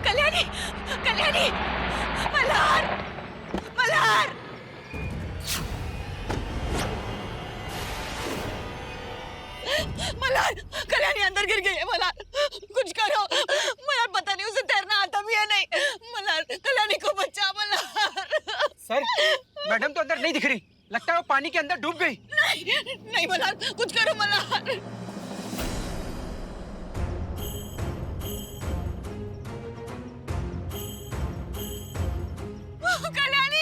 कल्याणी, कल्याणी, मल्हार, मल्हार। मल्हार, कल्याणी अंदर गिर गई है। मल्हार, कुछ करो। मल्हार, पता नहीं उसे तैरना आता भी है नहीं। मल्हार, कल्याणी को बचा। मल्हार। सर, मैडम तो अंदर नहीं दिख रही, लगता है वो पानी के अंदर डूब गई। नहीं, नहीं मल्हार, कुछ करो मल्हार। कल्याणी।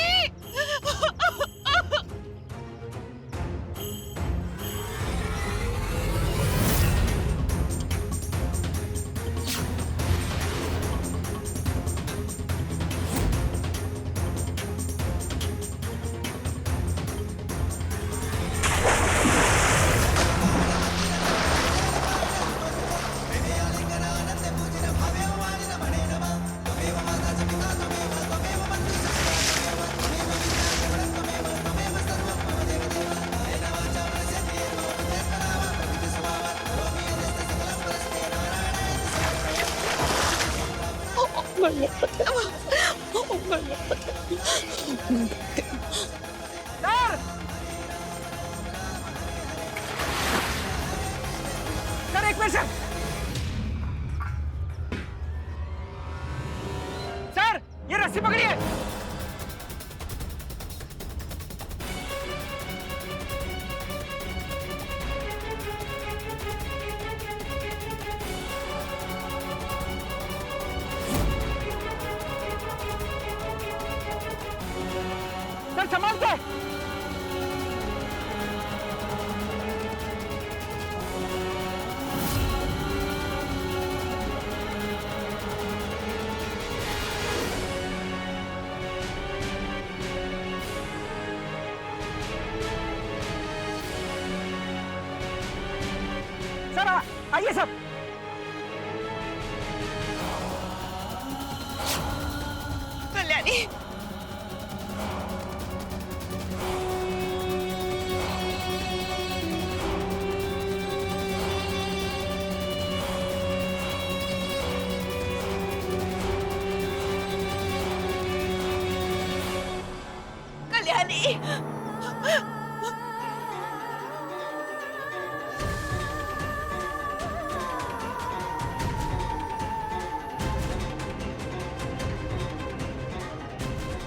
सर एक मिनट सर, ये रस्सी पकड़िए। सर संभाल के। सर आइए सब। कल्याणी, कल्याणी।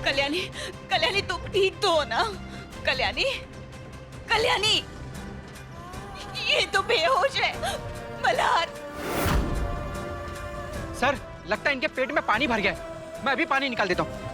कल्याणी, कल्याणी तुम ठीक तो हो ना? कल्याणी, कल्याणी, ये तो बेहोश है। मल्हार। सर लगता है इनके पेट में पानी भर गया है, मैं अभी पानी निकाल देता हूँ।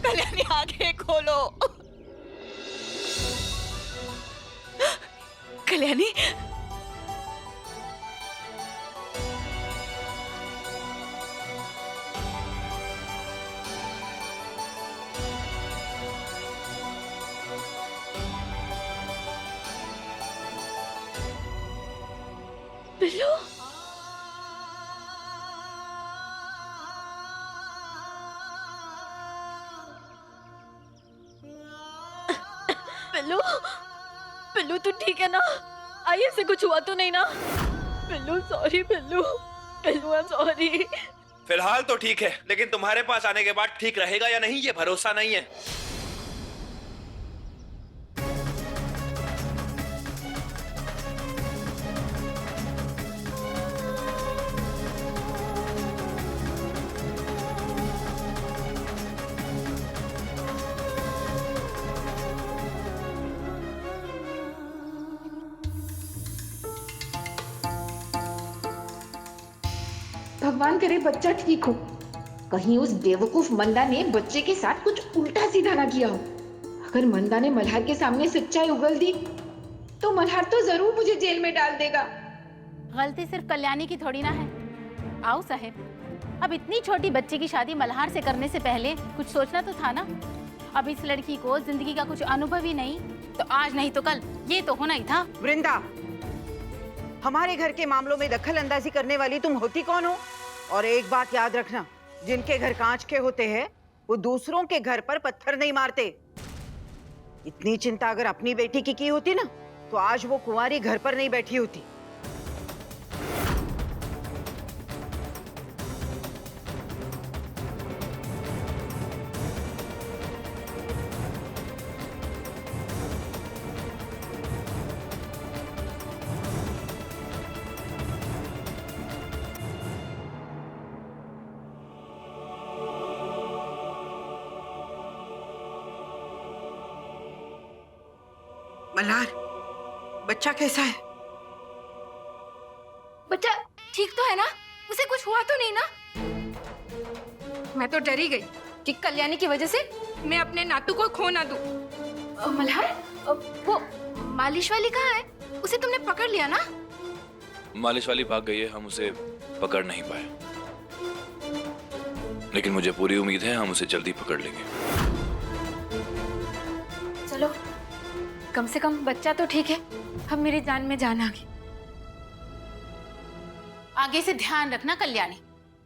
कल्याणी आंखें खोलो। कल्याणी, बिल्लू। बिल्लू, बिल्लू तू ठीक है ना? आई से कुछ हुआ तो नहीं ना? Billu sorry Billu, Billu I am sorry. फिलहाल तो ठीक है, लेकिन तुम्हारे पास आने के बाद ठीक रहेगा या नहीं ये भरोसा नहीं है। भगवान करे बच्चा ठीक हो। कहीं उस बेवकूफ मंदा ने बच्चे के साथ कुछ उल्टा सीधा ना किया हो। अगर मंदा ने मल्हार के सामने सच्चाई उगल दी तो मल्हार तो जरूर मुझे जेल में डाल देगा। गलती सिर्फ कल्याणी की थोड़ी ना है। आओ साहेब, अब इतनी छोटी बच्ची की शादी मल्हार से करने से पहले कुछ सोचना तो था ना। अब इस लड़की को जिंदगी का कुछ अनुभव ही नहीं तो आज नहीं तो कल ये तो होना ही था। वृंदा, हमारे घर के मामलों में दखल अंदाजी करने वाली तुम होती कौन हो? और एक बात याद रखना, जिनके घर कांच के होते हैं वो दूसरों के घर पर पत्थर नहीं मारते। इतनी चिंता अगर अपनी बेटी की होती ना तो आज वो कुंवारी घर पर नहीं बैठी होती। मल्हार, बच्चा कैसा है? बच्चा ठीक तो है ना? उसे कुछ हुआ तो नहीं ना? मैं तो डर ही गई कि कल्याणी की वजह से मैं अपने नातू को खो ना दूं। मल्हार, वो मालिश वाली कहाँ है? उसे तुमने पकड़ लिया ना? मालिश वाली भाग गई है, हम उसे पकड़ नहीं पाए, लेकिन मुझे पूरी उम्मीद है हम उसे जल्दी पकड़ लेंगे। चलो, कम से कम बच्चा तो ठीक है। अब मेरी जान में जान आ गई। आगे से ध्यान रखना कल्याणी,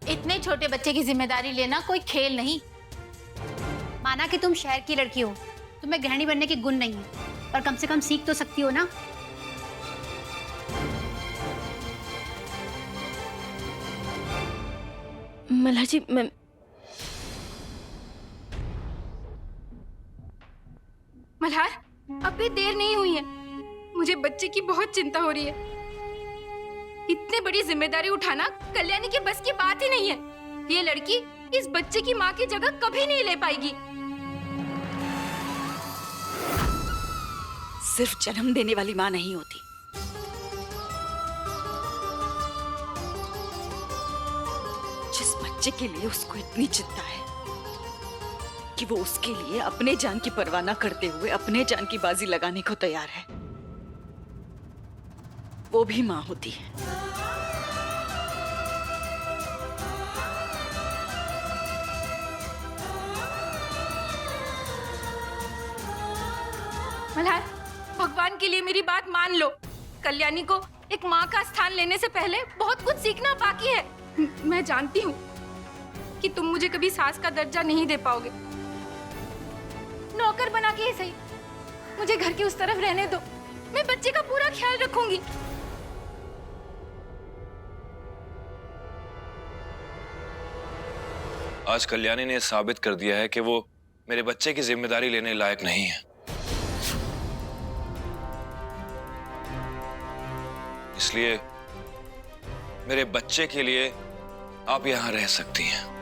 इतने छोटे बच्चे की जिम्मेदारी लेना कोई खेल नहीं। माना कि तुम शहर की लड़की हो, तुम्हें गृहिणी बनने के गुण नहीं है, पर कम से कम सीख तो सकती हो ना। मल्हार जी, मैं मल्हार, अभी देर नहीं हुई है। मुझे बच्चे की बहुत चिंता हो रही है। इतनी बड़ी जिम्मेदारी उठाना कल्याणी के बस की बात ही नहीं है। ये लड़की इस बच्चे की माँ की जगह कभी नहीं ले पाएगी। सिर्फ जन्म देने वाली माँ नहीं होती, जिस बच्चे के लिए उसको इतनी चिंता है कि वो उसके लिए अपने जान की परवाह न करते हुए अपने जान की बाजी लगाने को तैयार है, वो भी माँ होती है। मल्हार, भगवान के लिए मेरी बात मान लो। कल्याणी को एक माँ का स्थान लेने से पहले बहुत कुछ सीखना बाकी है। मैं जानती हूँ कि तुम मुझे कभी सास का दर्जा नहीं दे पाओगे। नौकर बना के ही सही, मुझे घर के उस तरफ रहने दो। मैं बच्चे का पूरा ख्याल रखूंगी। आज कल्याणी ने साबित कर दिया है कि वो मेरे बच्चे की जिम्मेदारी लेने लायक नहीं है, इसलिए मेरे बच्चे के लिए आप यहां रह सकती हैं।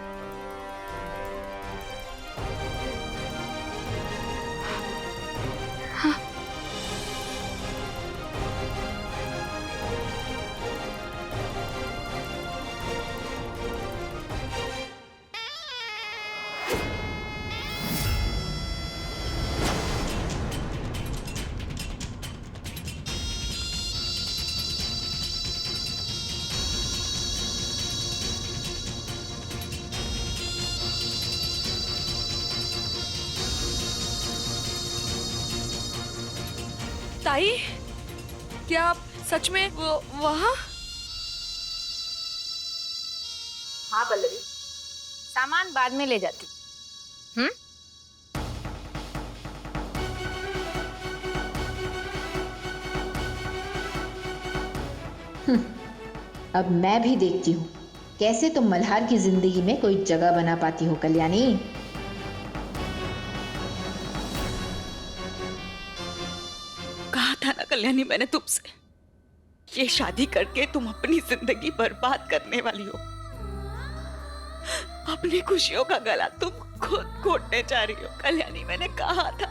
ताई, क्या आप सच में वो वहाँ? हाँ पल्लवी, सामान बाद में ले जाती। अब मैं भी देखती हूँ कैसे तुम मल्हार की जिंदगी में कोई जगह बना पाती हो कल्याणी। कहा था ना कल्याणी मैंने तुमसे, ये शादी करके तुम अपनी जिंदगी बर्बाद करने वाली हो। अपनी खुशियों का गला तुम खुद घोटने जा रही हो कल्याणी, मैंने कहा था।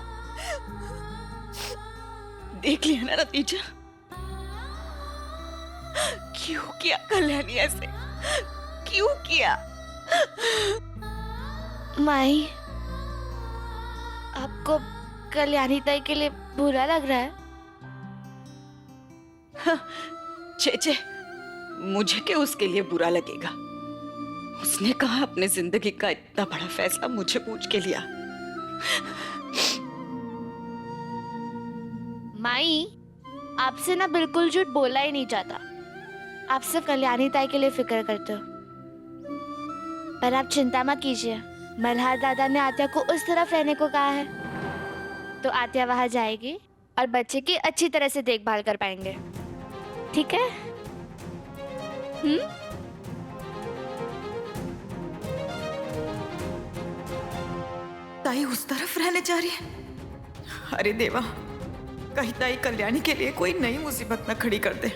देख लिया ना नतीजा। क्यों किया कल्याणी ऐसे, क्यों किया? माई, आपको कल्याणी ताई के लिए बुरा लग रहा है? चे, मुझे क्यों उसके लिए बुरा लगेगा? उसने कहा अपने जिंदगी का इतना बड़ा फैसला मुझे पूछ के लिया। माई, आपसे ना बिल्कुल झूठ बोला ही नहीं जाता। आप सिर्फ कल्याणी ताई के लिए फिक्र करते हो। पर आप चिंता मत कीजिए, मल्हार दादा ने आत्या को उस तरफ रहने को कहा है, तो आत्या वहां जाएगी और बच्चे की अच्छी तरह से देखभाल कर पाएंगे। ठीक है? ताई उस तरफ रहने जा रही है। अरे देवा, कहीं ताई कल्याणी के लिए कोई नई मुसीबत न खड़ी कर दे।